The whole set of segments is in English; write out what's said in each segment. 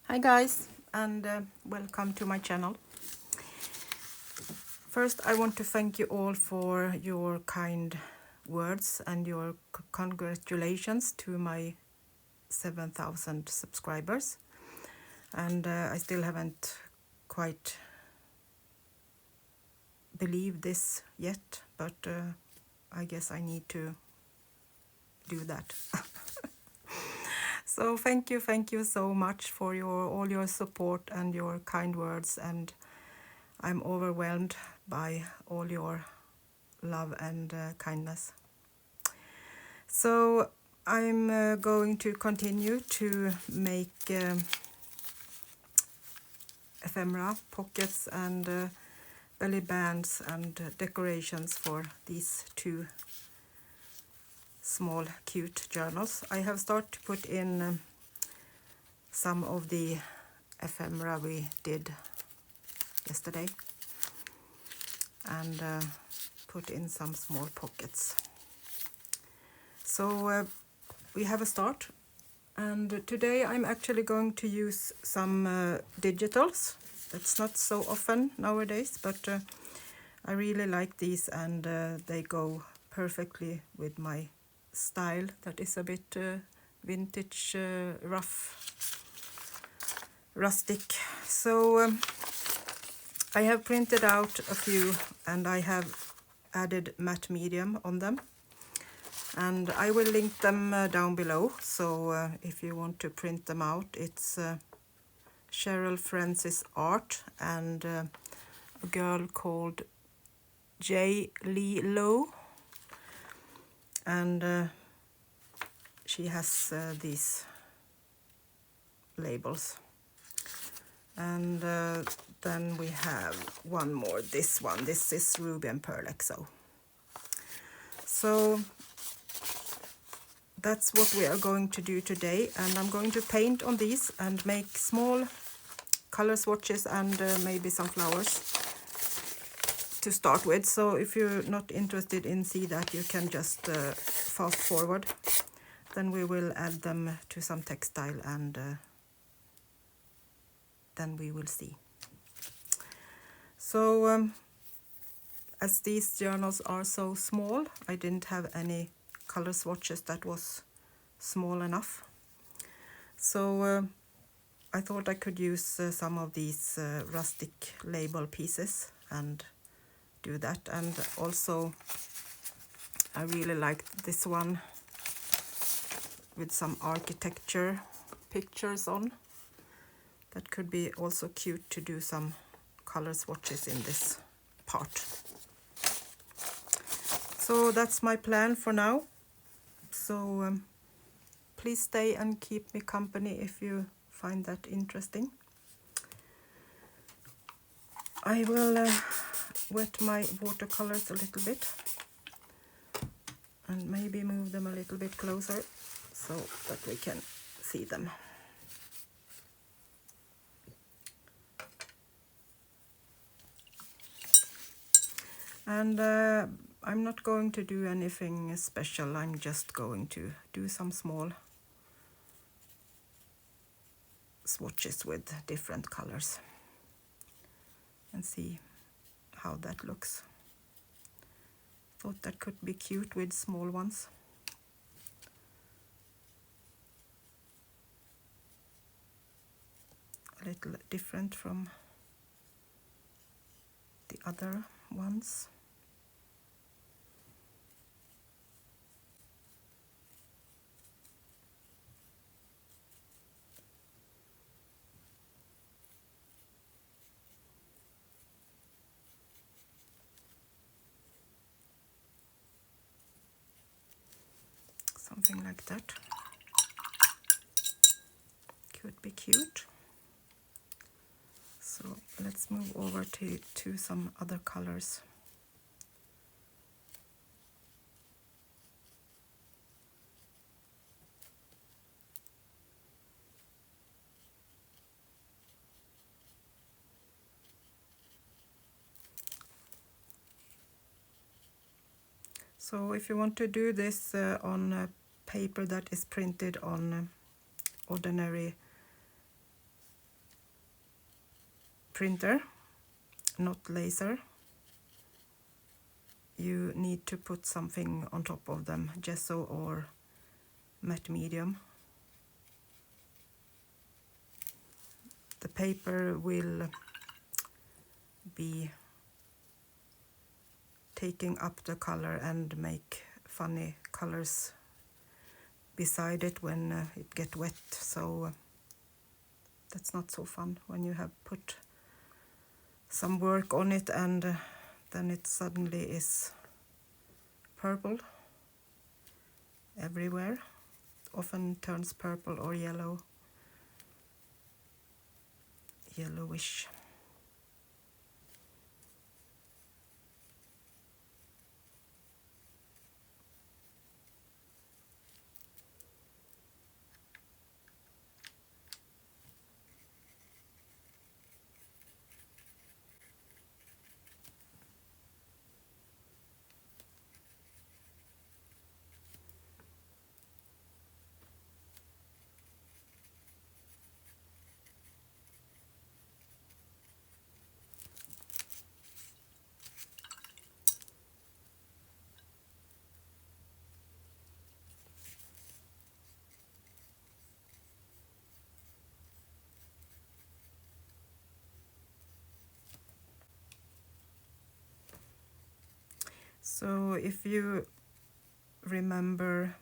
Hi guys, and welcome to my channel. First, I want to thank you all for your kind words and your congratulations to my 7,000 subscribers. And I still haven't quite believed this yet, but I guess I need to do that. So thank you so much for all your support and your kind words, and I'm overwhelmed by all your love and kindness. So I'm going to continue to make ephemera, pockets and belly bands and decorations for these two small cute journals. I have started to put in some of the ephemera we did yesterday and put in some small pockets. So we have a start, and today I'm actually going to use some digitals. That's not so often nowadays, but I really like these, and they go perfectly with my style that is a bit vintage, rustic. So I have printed out a few and I have added matte medium on them, and I will link them down below. So if you want to print them out, it's Cheryl Francis Art and a girl called J. Lee Lowe, and she has these labels. And then we have one more, this one. This is Ruby and Pearl XO. So that's what we are going to do today, and I'm going to paint on these and make small color swatches and maybe some flowers to start with. So if you're not interested in see that, you can just fast forward. Then we will add them to some textile, and then we will see. So as these journals are so small, I didn't have any color swatches that was small enough. So I thought I could use some of these rustic label pieces and do that. And also I really liked this one with some architecture pictures on. That could be also cute to do some color swatches in this part. So that's my plan for now. So please stay and keep me company if you find that interesting. I will wet my watercolors a little bit and maybe move them a little bit closer so that we can see them. And I'm not going to do anything special. I'm just going to do some small swatches with different colors and see how that looks. Thought that could be cute with small ones. A little different from the other ones. Something like that could be cute. So let's move over to some other colors. So if you want to do this on paper that is printed on ordinary printer, not laser, you need to put something on top of them, gesso or matte medium. The paper will be taking up the color and make funny colors beside it when it get wet, so that's not so fun when you have put some work on it and then it suddenly is purple everywhere. Often turns purple or yellow, yellowish. So if you remember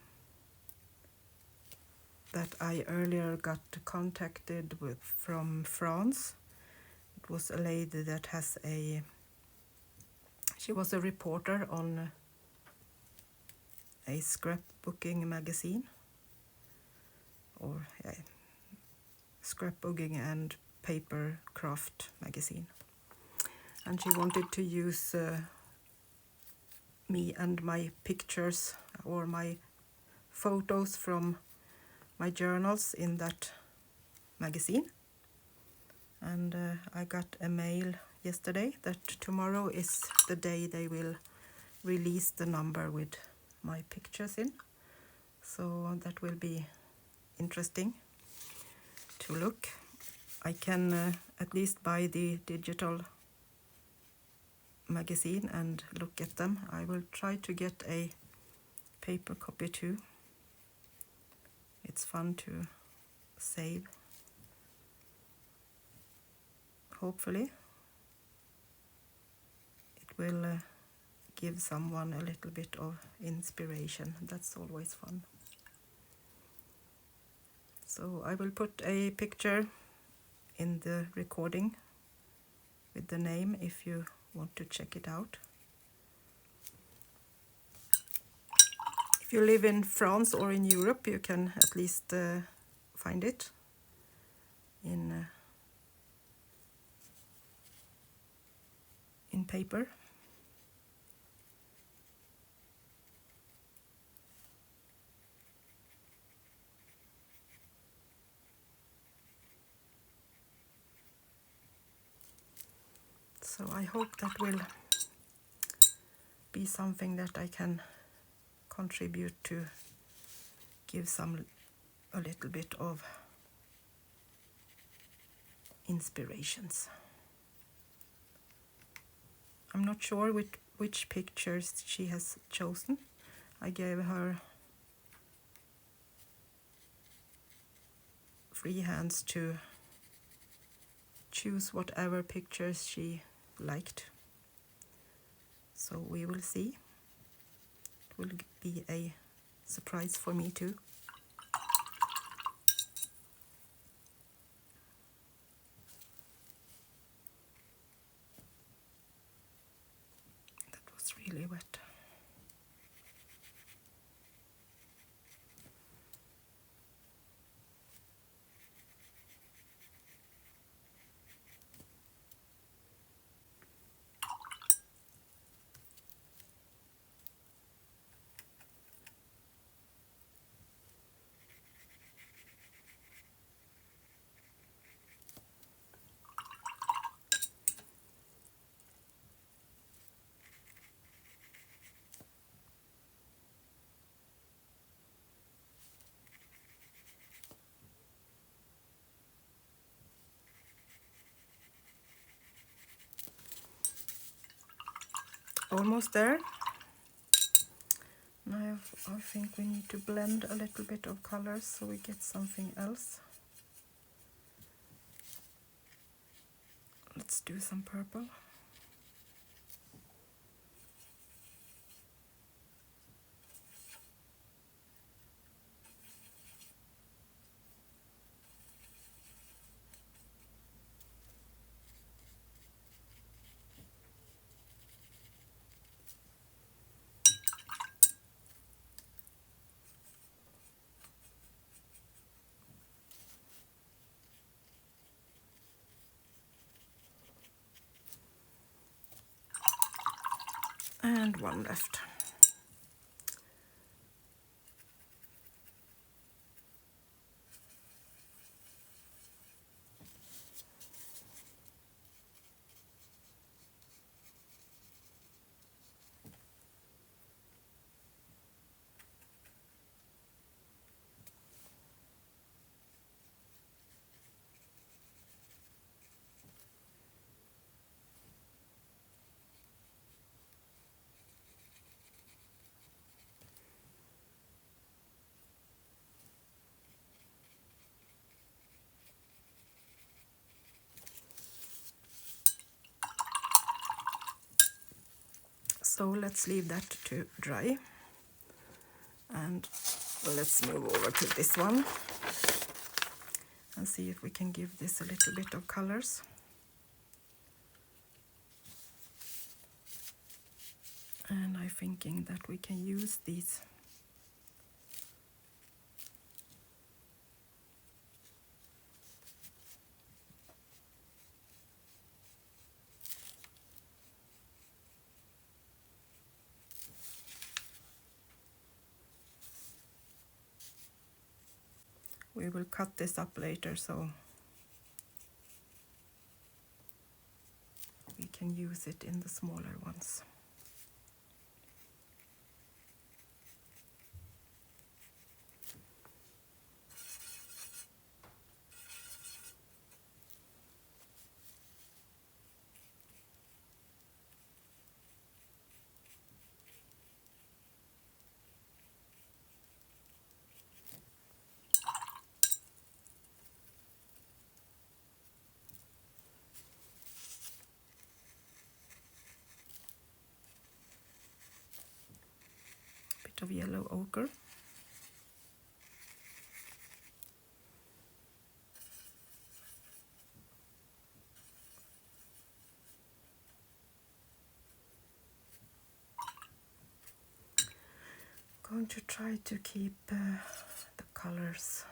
that I earlier got contacted with from France, it was a lady that has she was a reporter on a scrapbooking magazine, or scrapbooking and paper craft magazine, and she wanted to use me and my pictures or my photos from my journals in that magazine. And I got a mail yesterday that tomorrow is the day they will release the number with my pictures in, so that will be interesting to look. I can at least buy the digital magazine and look at them. I will try to get a paper copy too. It's fun to save. Hopefully it will give someone a little bit of inspiration. That's always fun. So I will put a picture in the recording with the name if you want to check it out. If you live in France or in Europe, you can at least find it in paper. So I hope that will be something that I can contribute to give a little bit of inspirations. I'm not sure which pictures she has chosen. I gave her free hands to choose whatever pictures she liked. So we will see. It will be a surprise for me too. That was really wet. almost there. Now I think we need to blend a little bit of colors so we get something else. Let's do some purple. And one left. So let's leave that to dry. And let's move over to this one and see if we can give this a little bit of colors. And I'm thinking that we can use these we will cut this up later so we can use it in the smaller ones. Bit of yellow ochre. Going to try to keep the colors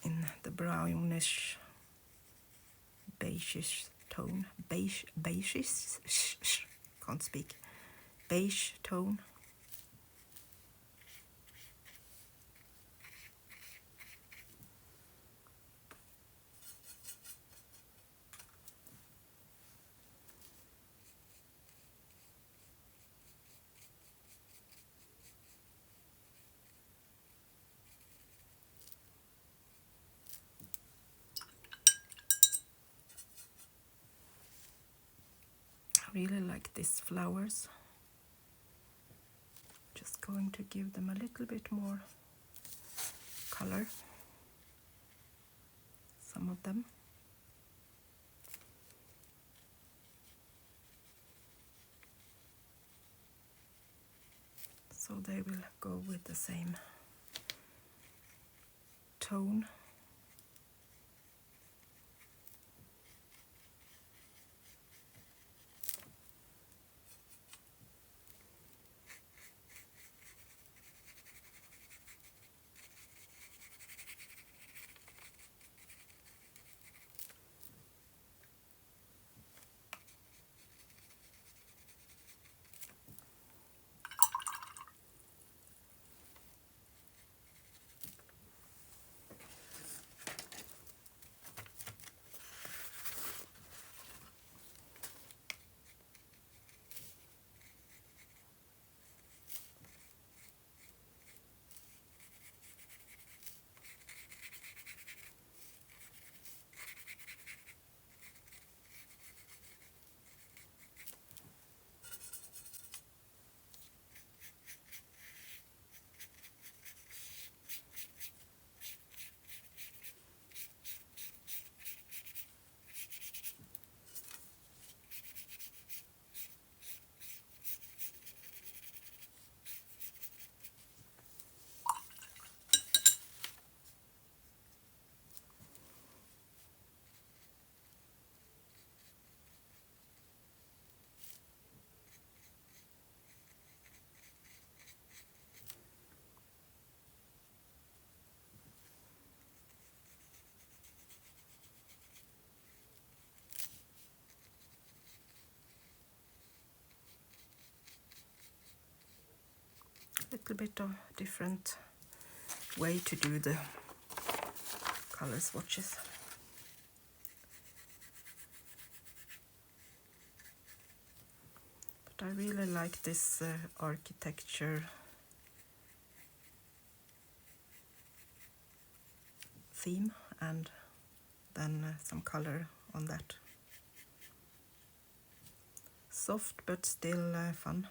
in the brownish beigeish tone. Beigeish, can't speak. Beige tone. I really like these flowers. Just going to give them a little bit more color. Some of them. So they will go with the same tone. little bit of different way to do the color swatches. But I really like this architecture theme, and then some color on that. Soft but still fun.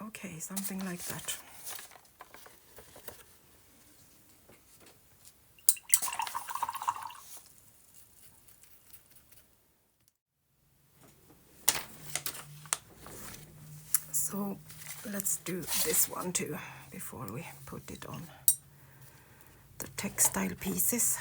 Okay, something like that. So let's do this one too before we put it on the textile pieces.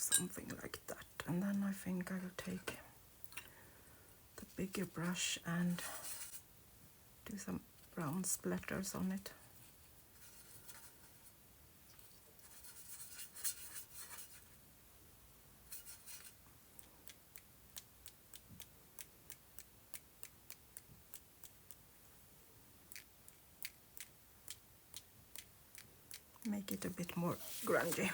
Something like that, and then I think I will take the bigger brush and do some brown splatters on it. Make it a bit more grungy.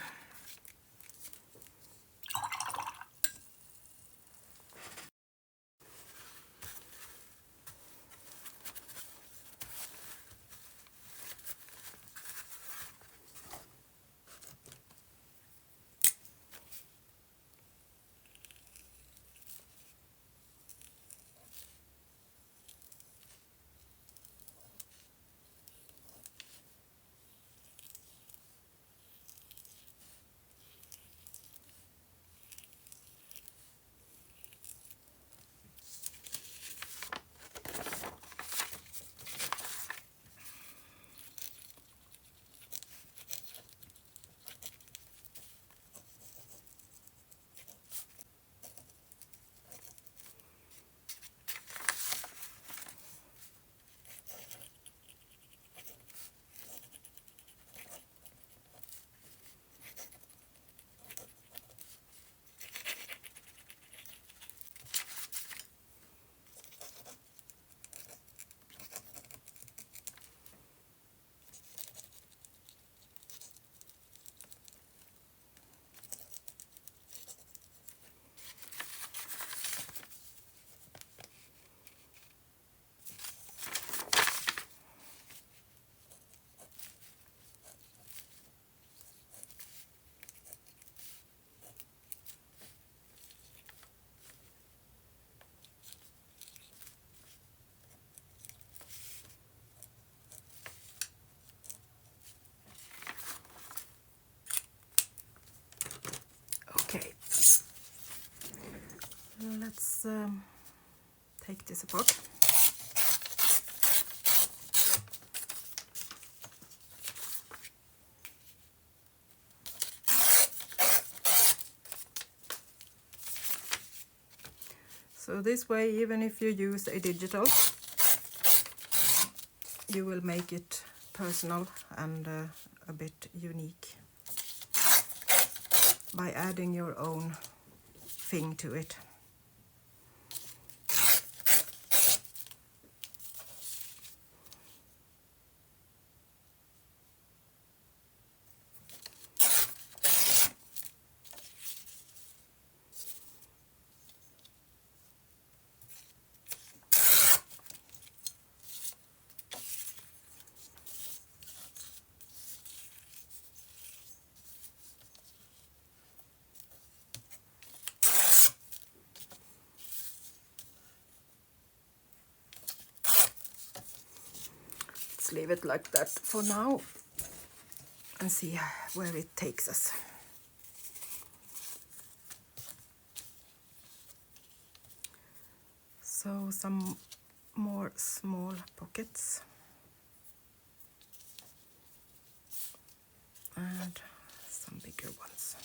let's take this apart. So this way, even if you use a digital, you will make it personal and a bit unique by adding your own thing to it. Let's leave it like that for now and see where it takes us. So some more small pockets and some bigger ones.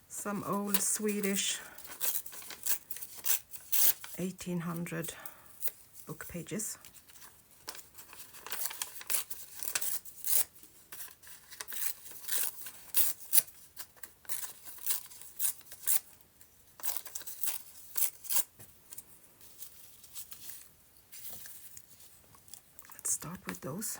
Some old Swedish 1800 book pages. Let's start with those.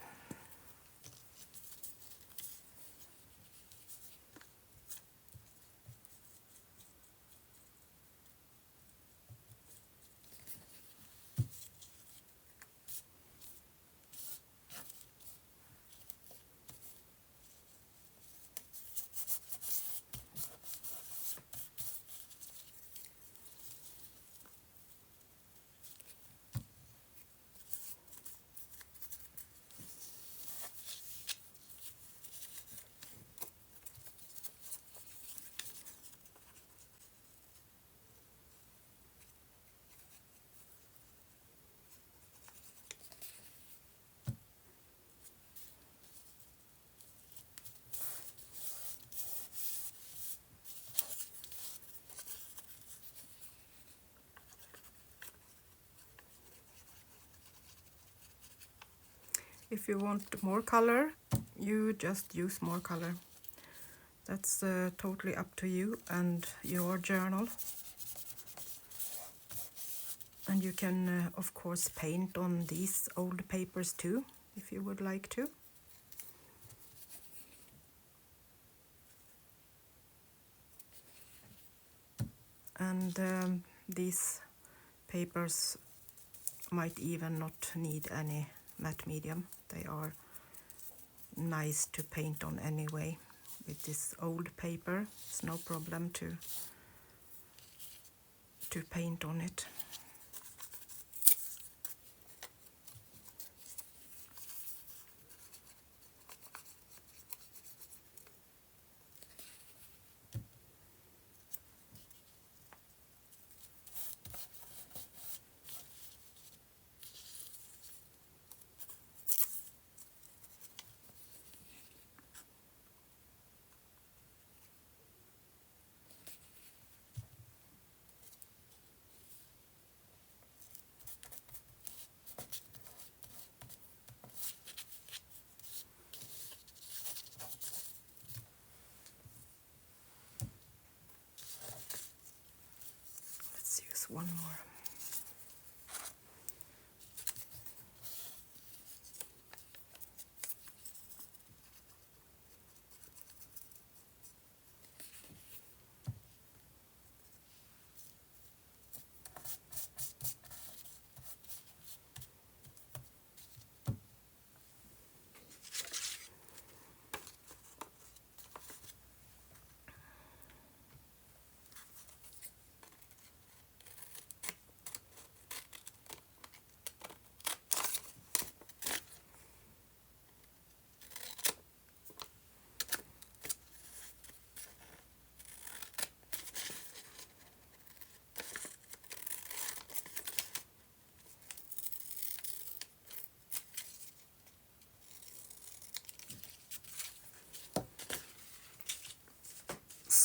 If you want more color, you just use more color. That's totally up to you and your journal. And you can, of course, paint on these old papers too, if you would like to. And these papers might even not need any matte medium. They are nice to paint on anyway. With this old paper, it's no problem to paint on it. Let's use one more.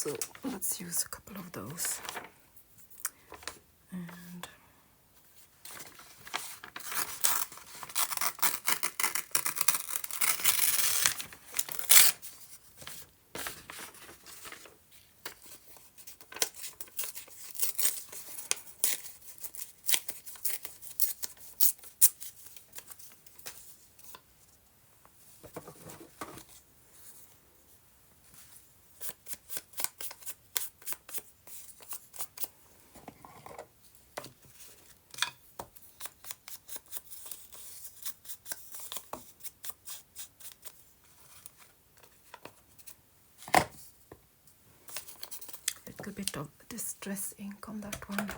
So let's use a couple of those. And a little bit of distress ink on that one.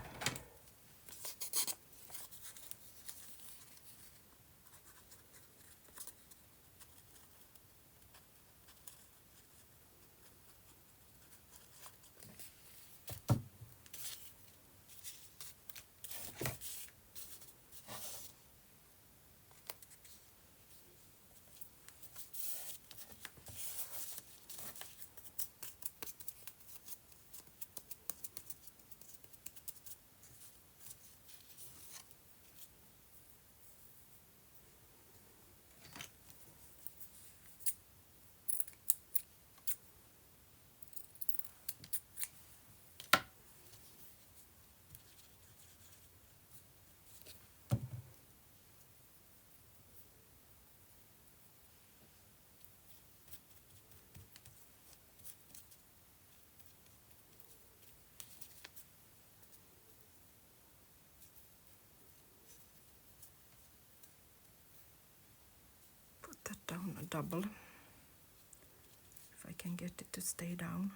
Put that down a double, if I can get it to stay down.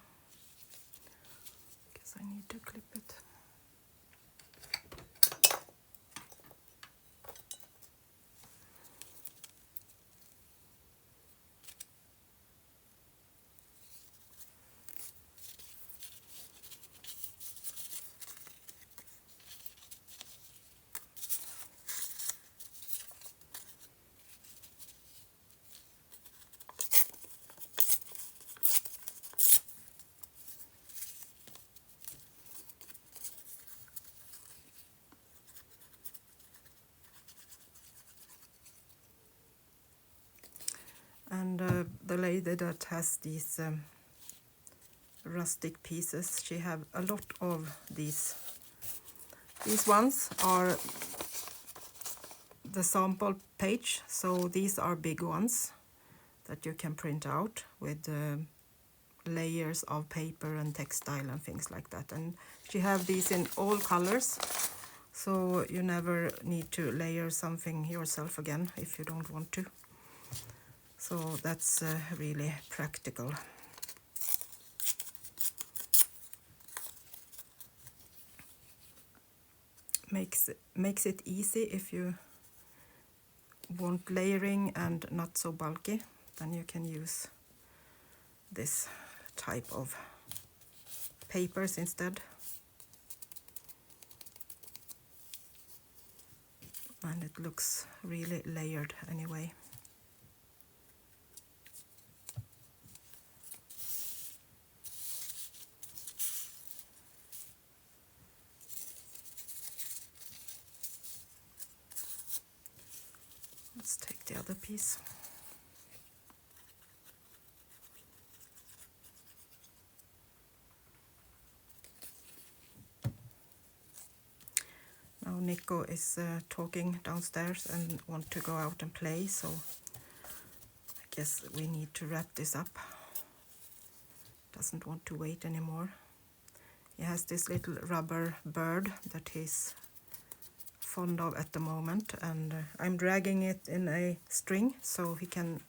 Guess I need to clip it. And the lady that has these rustic pieces, she have a lot of these. These ones are the sample page, so these are big ones that you can print out with layers of paper and textile and things like that. And she have these in all colors, so you never need to layer something yourself again if you don't want to. So that's really practical. Makes it easy if you want layering and not so bulky, then you can use this type of papers instead. And it looks really layered anyway. Let's take the other piece. Now Nico is talking downstairs and want to go out and play, so I guess we need to wrap this up. Doesn't want to wait anymore. He has this little rubber bird that he's fond of at the moment, and I'm dragging it in a string so he can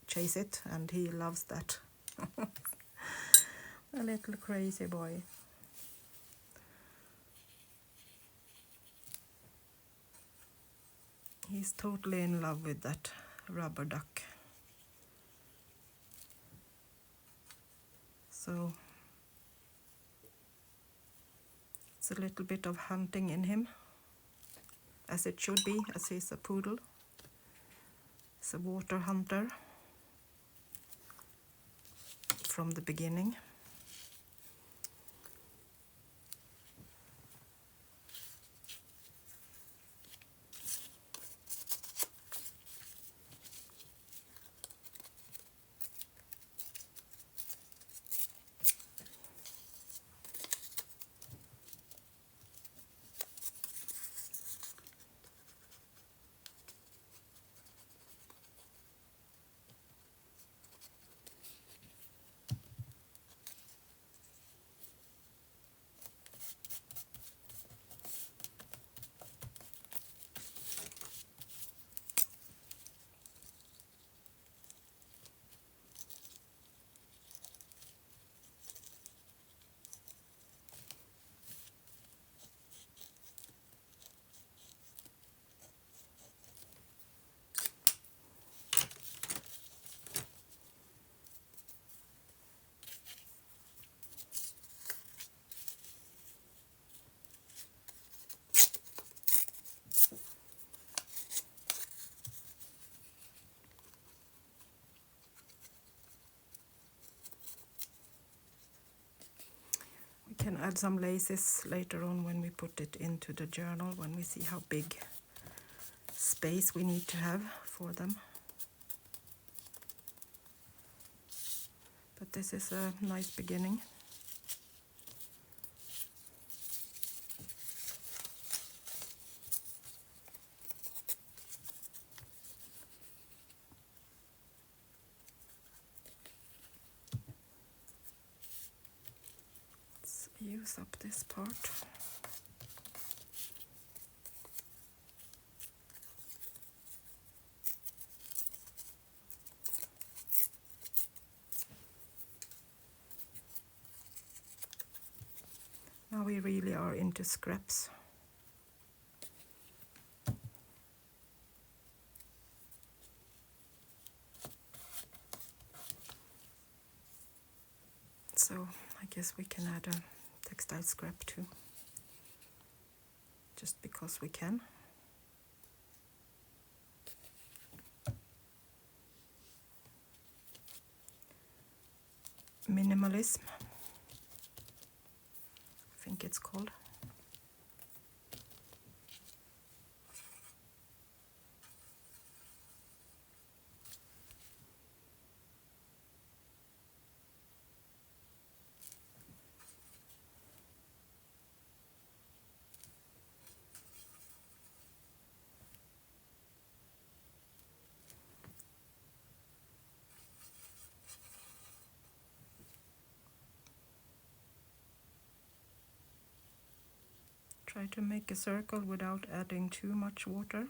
chase it, and he loves that. A little crazy boy. He's totally in love with that rubber duck. So it's a little bit of hunting in him, as it should be, as he's a poodle. He's a water hunter from the beginning. can add some laces later on when we put it into the journal, when we see how big space we need to have for them. But this is a nice beginning. Let's use up this part. Now we really are into scraps. So I guess we can add a textile scrap too, just because we can. Minimalism, I think it's called. Try to make a circle without adding too much water.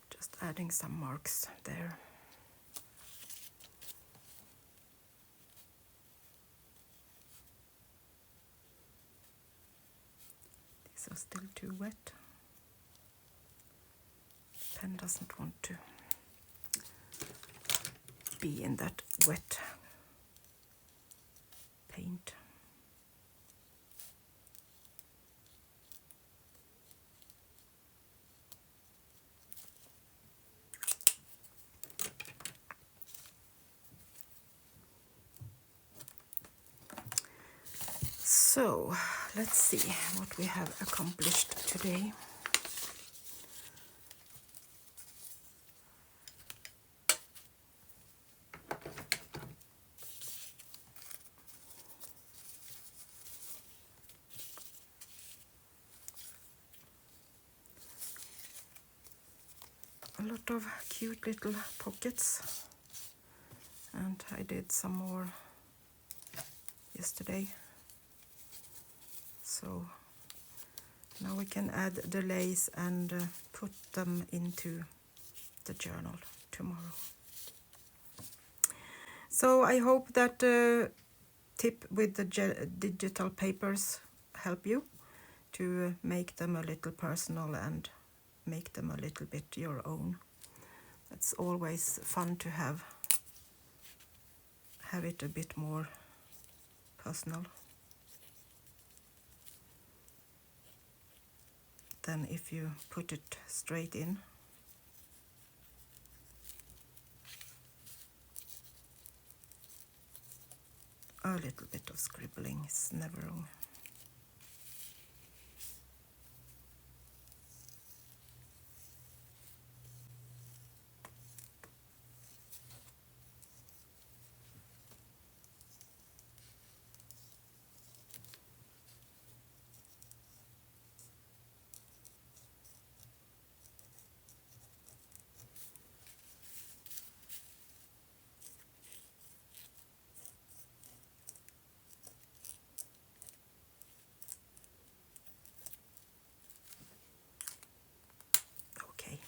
Just adding some marks there. These are still too wet. Pen doesn't want to be in that wet paint. So let's see what we have accomplished today. A lot of cute little pockets, and I did some more yesterday. So now we can add the lace and put them into the journal tomorrow. So I hope that tip with the digital papers help you to make them a little personal and make them a little bit your own. It's always fun to have have it a bit more personal than if you put it straight in. A little bit of scribbling is never wrong. Okay.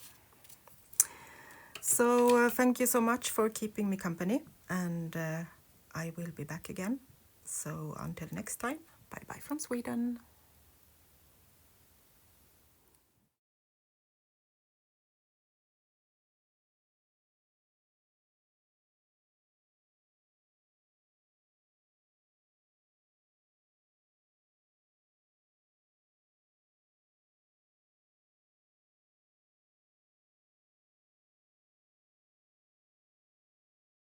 So thank you so much for keeping me company, and I will be back again. So until next time, bye bye from Sweden.